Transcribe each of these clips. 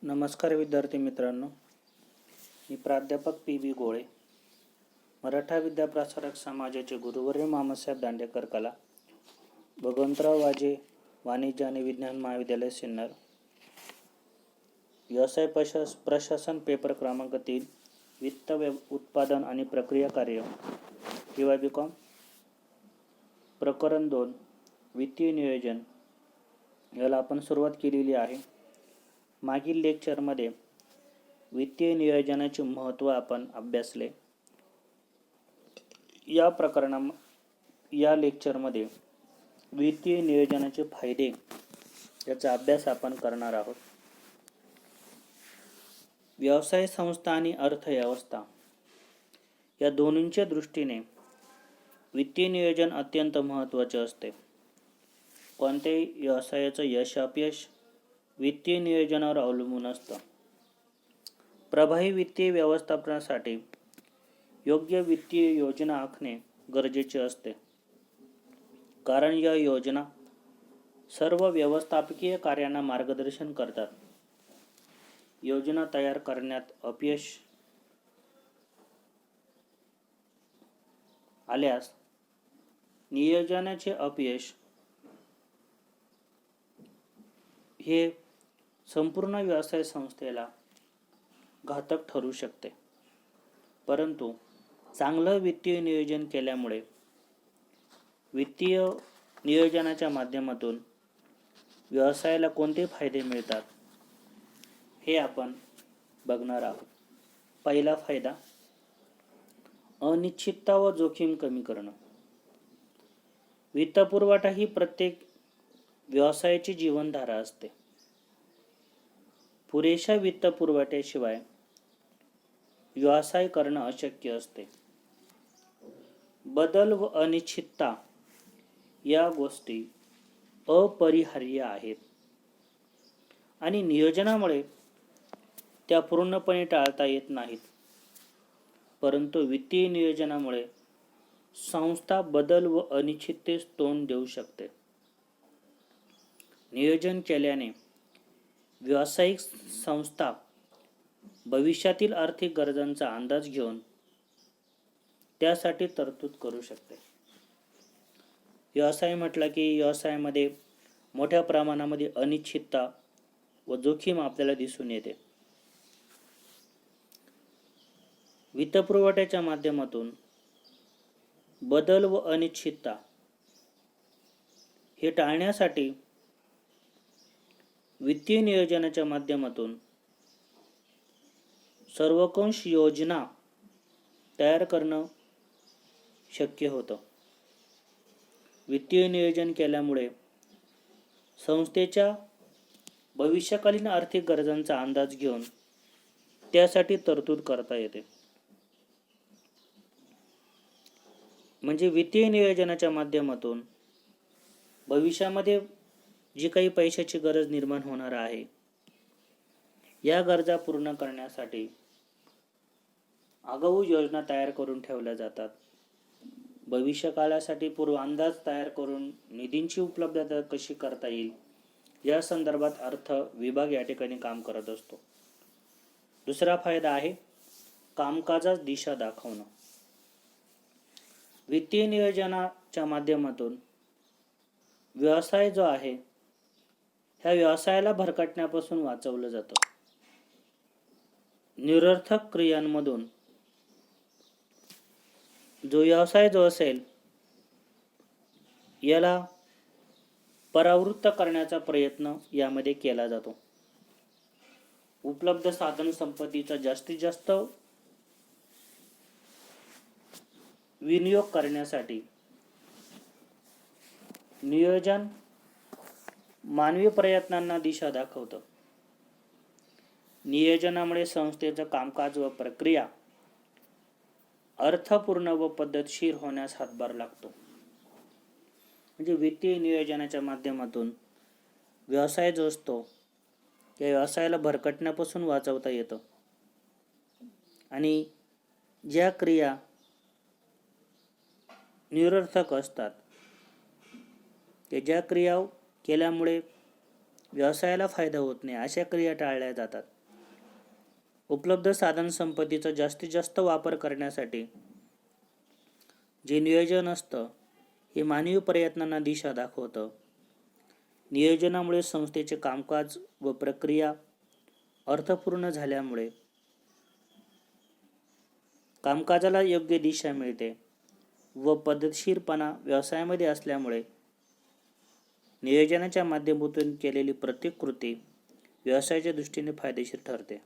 नमस्कार विद्यार्थी मित्रांनो, मी प्राध्यापक पी.बी. गोळे, मराठा विद्याप्रसारक समाजाचे गुरुवर्य मामासाहेब दांडेकर कला, भगवंतराव वाजे वाणिज्य आणि विज्ञान महाविद्यालय सिन्नर, व्यवसाय प्रशासन पेपर क्रमांक 3, वित्त उत्पादन आणि प्रक्रिया कार्य, बी.कॉम, प्रकरण 2, वित्तीय नियोजन याला आपण सुरुवात केलेली आहे. मागील लेक्चरमध्ये वित्तीय नियोजनाचे महत्त्व आपण अभ्यासले. या लेक्चरमध्ये वित्तीय नियोजनाचे फायदे याचा अभ्यास आपण करणार आहोत. व्यवसाय संस्था आणि अर्थव्यवस्था या दोन्हींच्या दृष्टीने वित्तीय नियोजन अत्यंत महत्त्वाचे असते. कोणत्याही व्यवसायाचं यश अपयश वित्तीय नियोजनावर अवलंबून असतं. प्रभावी वित्तीय व्यवस्थापनासाठी योग्य वित्तीय योजना आखणे गरजेचे असते, कारण या योजना सर्व व्यवस्थापकीय कार्यांना मार्गदर्शन करतात. योजना तयार करण्यात अपयश आल्यास नियोजनाचे अपयश हे संपूर्ण व्यवसाय संस्थेला घातक ठरू शकते. परंतु चांगलं वित्तीय नियोजन केल्यामुळे वित्तीय नियोजनाच्या माध्यमातून व्यवसायाला कोणते फायदे मिळतात हे आपण बघणार आहोत. पहिला फायदा, अनिश्चितता व जोखीम कमी करणं. वित्तपुरवठा ही प्रत्येक व्यवसायाची जीवनधारा असते. पुरेशा वित्तपुरवठ्याशिवाय व्यवसाय करणं अशक्य असते. बदल व अनिश्चितता या गोष्टी अपरिहार्य आहेत आणि नियोजनामुळे त्या पूर्णपणे टाळता येत नाहीत. परंतु वित्तीय नियोजनामुळे संस्था बदल व अनिश्चिततेस तोंड देऊ शकते. नियोजन केल्याने व्यावसायिक संस्था भविष्यातील आर्थिक गरजांचा अंदाज घेऊन त्यासाठी तरतूद करू शकते. व्यवसाय म्हटलं की व्यवसायामध्ये मोठ्या प्रमाणामध्ये अनिश्चितता व जोखीम आपल्याला दिसून येते. वित्तपुरवठ्याच्या माध्यमातून बदल व अनिश्चितता हे टाळण्यासाठी वित्तीय नियोजनाच्या माध्यमातून सर्वंकष योजना तयार करणं शक्य होतं. वित्तीय नियोजन केल्यामुळे संस्थेच्या भविष्यकालीन आर्थिक गरजांचा अंदाज घेऊन त्यासाठी तरतूद करता येते. म्हणजे वित्तीय नियोजनाच्या माध्यमातून भविष्यामध्ये जी काही पैशाची गरज निर्माण होणार आहे, या गरजा पूर्ण करण्यासाठी आगाऊ योजना तयार करून ठेवल्या जातात. भविष्यकाळासाठी पूर्व अंदाज तयार करून निधींची उपलब्धता कशी करता येईल या संदर्भात अर्थ विभाग या ठिकाणी काम करत असतो. दुसरा फायदा आहे कामकाजास दिशा दाखवणं. वित्तीय नियोजनाच्या माध्यमातून व्यवसाय जो आहे ह्या व्यवसायाला भरकटण्यापासून वाचवलं जातं. निरर्थक क्रियांमधून जो व्यवसाय असेल याला परावृत्त करण्याचा प्रयत्न यामध्ये केला जातो. उपलब्ध साधन संपत्तीचा जास्तीत जास्त विनियोग करण्यासाठी नियोजन मानवी प्रयत्नांना दिशा दाखवतं. नियोजनामुळे संस्थेचं कामकाज व प्रक्रिया अर्थपूर्ण व पद्धतशीर होण्यास हातभार लागतो. म्हणजे वित्तीय नियोजनाच्या माध्यमातून व्यवसाय जो असतो त्या व्यवसायाला भरकटण्यापासून वाचवता येतं आणि ज्या क्रिया निरर्थक असतात, ज्या क्रिया केल्यामुळे व्यवसायाला फायदा होत नाही अशा क्रिया टाळल्या जातात. उपलब्ध साधन संपत्तीचा जास्तीत जास्त वापर करण्यासाठी जे नियोजन असतं हे मानवी प्रयत्नांना दिशा दाखवतं. नियोजनामुळे संस्थेचे कामकाज व प्रक्रिया अर्थपूर्ण झाल्यामुळे कामकाजाला योग्य दिशा मिळते व पद्धतशीरपणा व्यवसायामध्ये असल्यामुळे नियोजनाच्या माध्यमातून केलेली प्रत्येक कृती व्यवसायाच्या दृष्टीने फायदेशीर ठरते.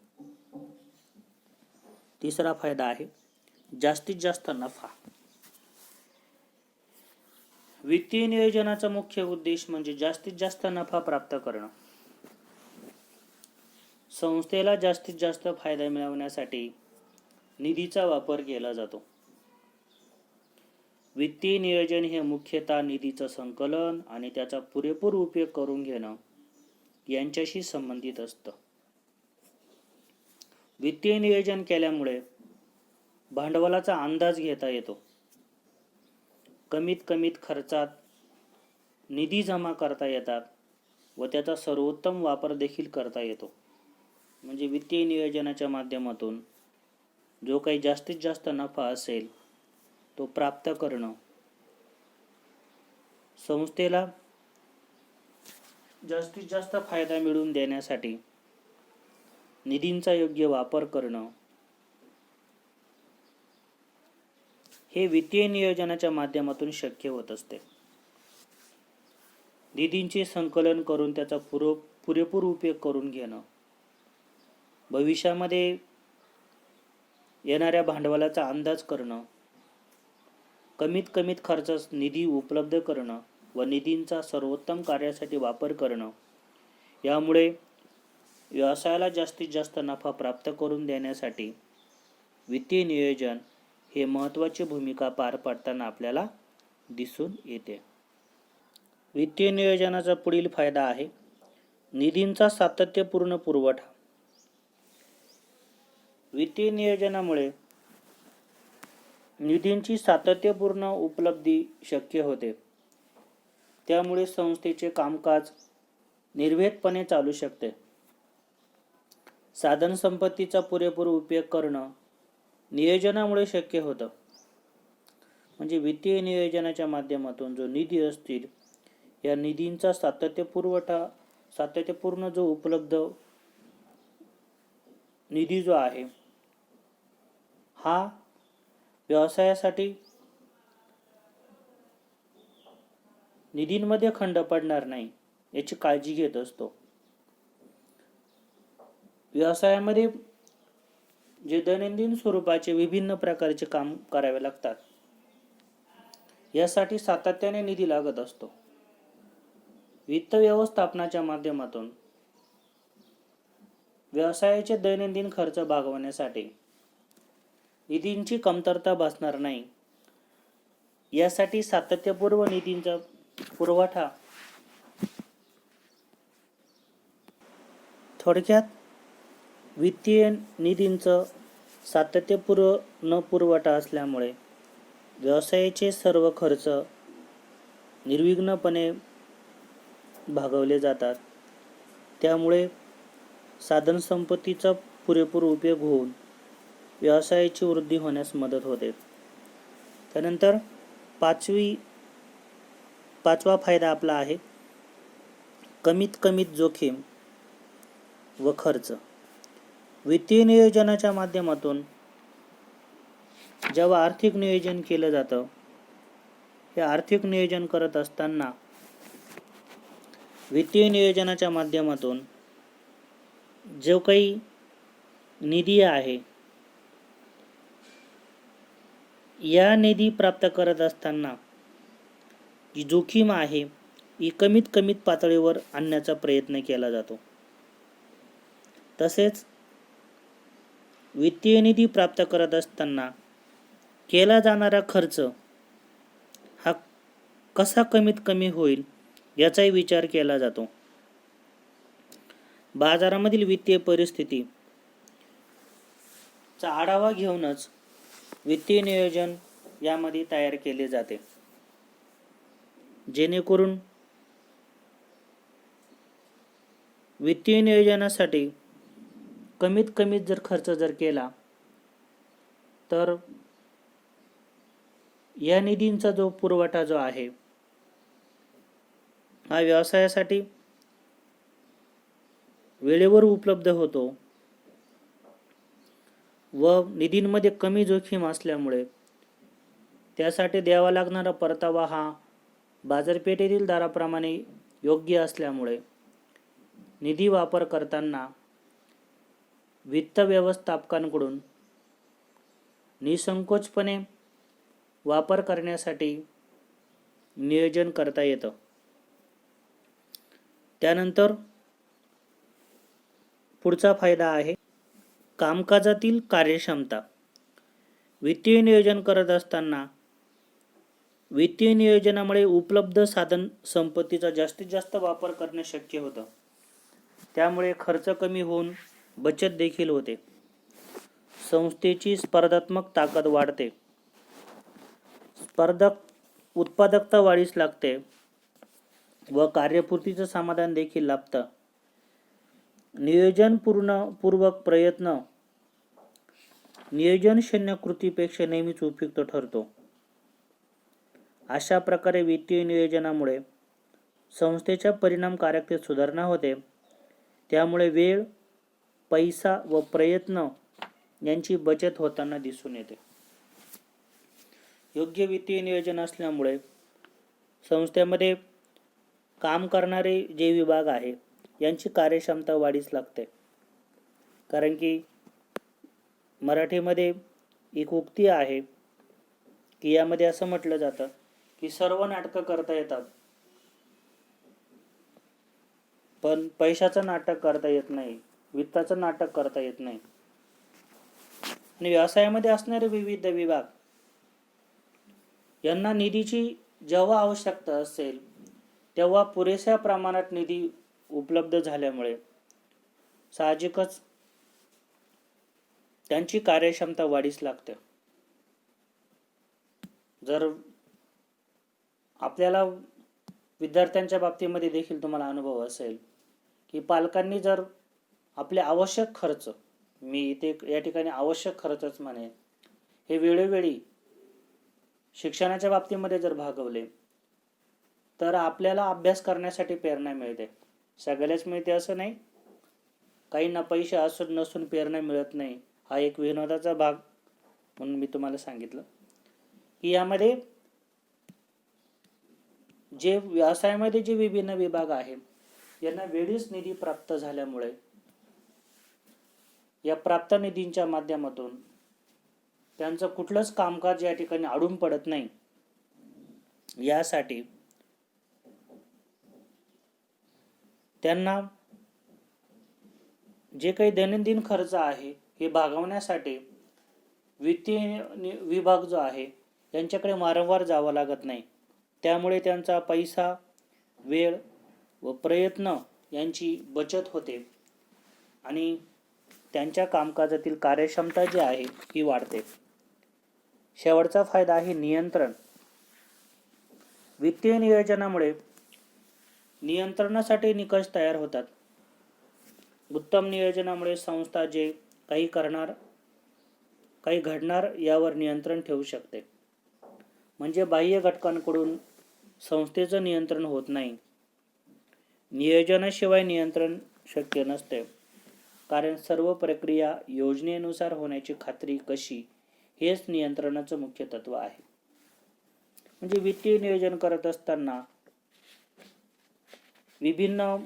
तिसरा फायदा आहे जास्तीत जास्त नफा. वित्तीय नियोजनाचा मुख्य उद्देश म्हणजे जास्तीत जास्त नफा प्राप्त करणं. संस्थेला जास्तीत जास्त फायदा मिळवण्यासाठी निधीचा वापर केला जातो. वित्तीय नियोजन हे मुख्यतः निधीचं संकलन आणि त्याचा पुरेपूर उपयोग करून घेणं यांच्याशी संबंधित असतं. वित्तीय नियोजन केल्यामुळे भांडवलाचा अंदाज घेता येतो. कमीत खर्चात निधी जमा करता येतात व त्याचा सर्वोत्तम वापर देखील करता येतो. म्हणजे वित्तीय नियोजनाच्या माध्यमातून जो काही जास्तीत जास्त नफा असेल तो प्राप्त करणं, संस्थेला जास्तीत जास्त फायदा मिळवून देण्यासाठी निधींचा योग्य वापर करणं हे वित्तीय नियोजनाच्या माध्यमातून शक्य होत असते. निधींचे संकलन करून त्याचा पुरेपूर उपयोग करून घेणं, भविष्यामध्ये येणाऱ्या भांडवलाचा अंदाज करणं, कमीत खर्चात निधी उपलब्ध करणं व निधींचा सर्वोत्तम कार्यासाठी वापर करणं, यामुळे व्यवसायाला जास्तीत जास्त नफा प्राप्त करून देण्यासाठी वित्तीय नियोजन हे महत्त्वाची भूमिका पार पाडताना आपल्याला दिसून येते. वित्तीय नियोजनाचा पुढील फायदा आहे निधींचा सातत्यपूर्ण पुरवठा. वित्तीय नियोजनामुळे निधींची सातत्यपूर्ण उपलब्धी शक्य होते. त्यामुळे संस्थेचे कामकाज निर्विघ्नपणे चालू शकते. साधन संपत्तीचा पुरेपूर उपयोग करणं नियोजनामुळे शक्य होतं. म्हणजे वित्तीय नियोजनाच्या माध्यमातून जो निधी असतील या निधींचा सातत्यपूर्ण जो उपलब्ध निधी जो आहे हा व्यवसायासाठी निधींमध्ये खंड पडणार नाही याची काळजी घेत असतो. व्यवसायामध्ये जे दैनंदिन स्वरूपाचे विभिन्न प्रकारचे काम करावे लागतात यासाठी सातत्याने निधी लागत असतो. वित्त व्यवस्थापनाच्या माध्यमातून व्यवसायाचे दैनंदिन खर्च भागवण्यासाठी निधींची कमतरता भासणार नाही यासाठी सातत्यपूर्ण निधींचा पुरवठा. थोडक्यात वित्तीय निधींचं सातत्यपूर्ण पुरवठा असल्यामुळे व्यवसायाचे सर्व खर्च निर्विघ्नपणे भागवले जातात. त्यामुळे साधन संपत्तीचा पुरेपूर उपयोग होऊन व्यवसायाची वृद्धी होण्यास मदत होते. त्यानंतर पाचवा फायदा आपला आहे कमीत जोखीम व खर्च. वित्तीय नियोजनाच्या माध्यमातून जेव्हा आर्थिक नियोजन केलं जातं हे आर्थिक नियोजन करत असताना वित्तीय नियोजनाच्या माध्यमातून जो काही निधी आहे या निधी प्राप्त करत असताना जी जोखीम आहे ही कमीत पातळीवर आणण्याचा प्रयत्न केला जातो. तसेच वित्तीय निधी प्राप्त करत असताना केला जाणारा खर्च हा कसा कमी होईल याचाही विचार केला जातो. बाजारामधील वित्तीय परिस्थितीचा आढावा घेऊनच वित्तीय नियोजन यामध्ये तयार केले जाते, जेणेकरून वित्तीय नियोजनासाठी कमीत कमीत जर खर्च जर केला तर या निधींचा जो पुरवठा जो आहे हा व्यवसायासाठी वेळेवर उपलब्ध होतो व निधींमध्ये कमी जोखीम असल्यामुळे त्यासाठी द्यावा लागणारा परतावा हा बाजारपेठेतील दराप्रमाणे योग्य असल्यामुळे निधी वापर करताना वित्त व्यवस्थापकांकडून निसंकोचपणे वापर करण्यासाठी नियोजन करता येतं. त्यानंतर पुढचा फायदा आहे कामकाजातील कार्यक्षमता. वित्तीय नियोजन करत असताना वित्तीय नियोजनामुळे उपलब्ध साधन संपत्तीचा जास्तीत जास्त वापर करणे शक्य होतं. त्यामुळे खर्च कमी होऊन बचत देखील होते. संस्थेची स्पर्धात्मक ताकद वाढते. उत्पादकता वाढीस लागते व कार्यपूर्तीचं समाधान देखील लाभतं. नियोजनपूर्वक प्रयत्न नियोजनशून्य कृतीपेक्षा नेहमीच उपयुक्त ठरतो. अशा प्रकारे वित्तीय नियोजनामुळे संस्थेच्या परिणामकारकतेत सुधारणा होते. त्यामुळे वेळ, पैसा व प्रयत्न यांची बचत होताना दिसून येते. योग्य वित्तीय नियोजन असल्यामुळे संस्थेमध्ये काम करणारे जे विभाग आहे यांची कार्यक्षमता वाढीस लागते. कारण की मराठीमध्ये एक उक्ती आहे की यामध्ये असं म्हटलं जातं की सर्व नाटकं करता येतात पण पैशाचं नाटक करता येत नाही, वित्ताचं नाटक करता येत नाही. आणि व्यवसायामध्ये असणारे विविध विभाग यांना निधीची जेव्हा आवश्यकता असेल तेव्हा पुरेशा प्रमाणात निधी उपलब्ध झाल्यामुळे साहजिकच त्यांची कार्यक्षमता वाढीस लागते. जर आपल्याला विद्यार्थ्यांच्या बाबतीमध्ये देखील तुम्हाला अनुभव असेल की पालकांनी जर आपले आवश्यक खर्च, मी इथे या ठिकाणी आवश्यक खर्चच म्हणेन, हे वेळोवेळी शिक्षणाच्या बाबतीमध्ये जर भागवले तर आपल्याला अभ्यास करण्यासाठी प्रेरणा मिळते. सगळ्याच मिळते असं नाही, काहींना पैसे असून नसून प्रेरणा मिळत नाही. हा एक विनोदाचा भाग म्हणून मी तुम्हाला सांगितलं की यामध्ये जे व्यवसायामध्ये जे विभिन्न विभाग आहे यांना वेळीच निधी प्राप्त झाल्यामुळे या प्राप्त निधींच्या माध्यमातून त्यांचं कुठलंच कामकाज या ठिकाणी अडून पडत नाही. यासाठी त्यांना जे काही दैनंदिन खर्च आहे हे भागवण्यासाठी वित्तीय विभाग जो आहे यांच्याकडे वारंवार जावं लागत नाही. त्यामुळे त्यांचा पैसा, वेळ व प्रयत्न यांची बचत होते आणि त्यांच्या कामकाजातील कार्यक्षमता जी आहे ही वाढते. शेवटचा फायदा आहे नियंत्रण. वित्तीय नियोजनामुळे नियंत्रणासाठी निकष तयार होतात. उत्तम नियोजनामुळे संस्था जे काही घडणार यावर नियंत्रण ठेवू शकते. म्हणजे बाह्य घटकांकडून संस्थेचं नियंत्रण होत नाही. नियोजनाशिवाय नियंत्रण शक्य नसते, कारण सर्व प्रक्रिया योजनेनुसार होण्याची खात्री कशी हेच नियंत्रणाचं मुख्य तत्व आहे. म्हणजे वित्तीय नियोजन करत असताना विभिन्न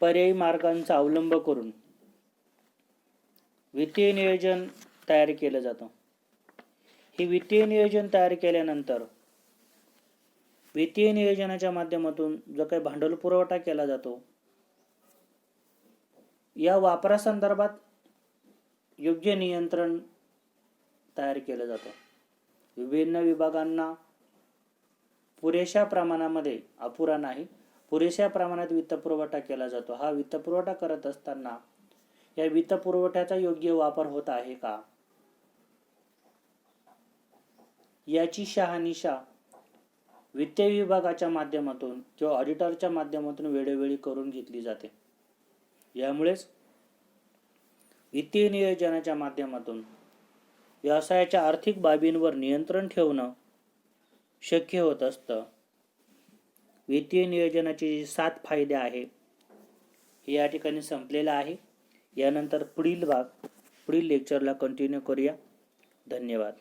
पर्यायी मार्गांचा अवलंब करून वित्तीय नियोजन तयार केलं जातं. हे वित्तीय नियोजन तयार केल्यानंतर वित्तीय नियोजनाच्या माध्यमातून जो काही भांडवल पुरवठा केला जातो या वापरासंदर्भात योग्य नियंत्रण तयार केलं जातं. विभिन्न विभागांना पुरेशा प्रमाणामध्ये, अपुरा नाही, पुरेशा प्रमाणात वित्तपुरवठा केला जातो. हा वित्तपुरवठा करत असताना या वित्तपुरवठ्याचा योग्य वापर होत आहे का याची शहानिशा वित्तीय विभागाच्या माध्यमातून किंवा ऑडिटरच्या माध्यमातून वेळोवेळी करून घेतली जाते. यामुळेच वित्तीय नियोजनाच्या माध्यमातून व्यवसायाच्या आर्थिक बाबींवर नियंत्रण ठेवणं शक्य होत असतं. वित्तीय नियोजनाचे 7 फायदे आहे हे या ठिकाणी संपलेला आहे. यानंतर पुढील लेक्चरला कंटिन्यू करूया. धन्यवाद.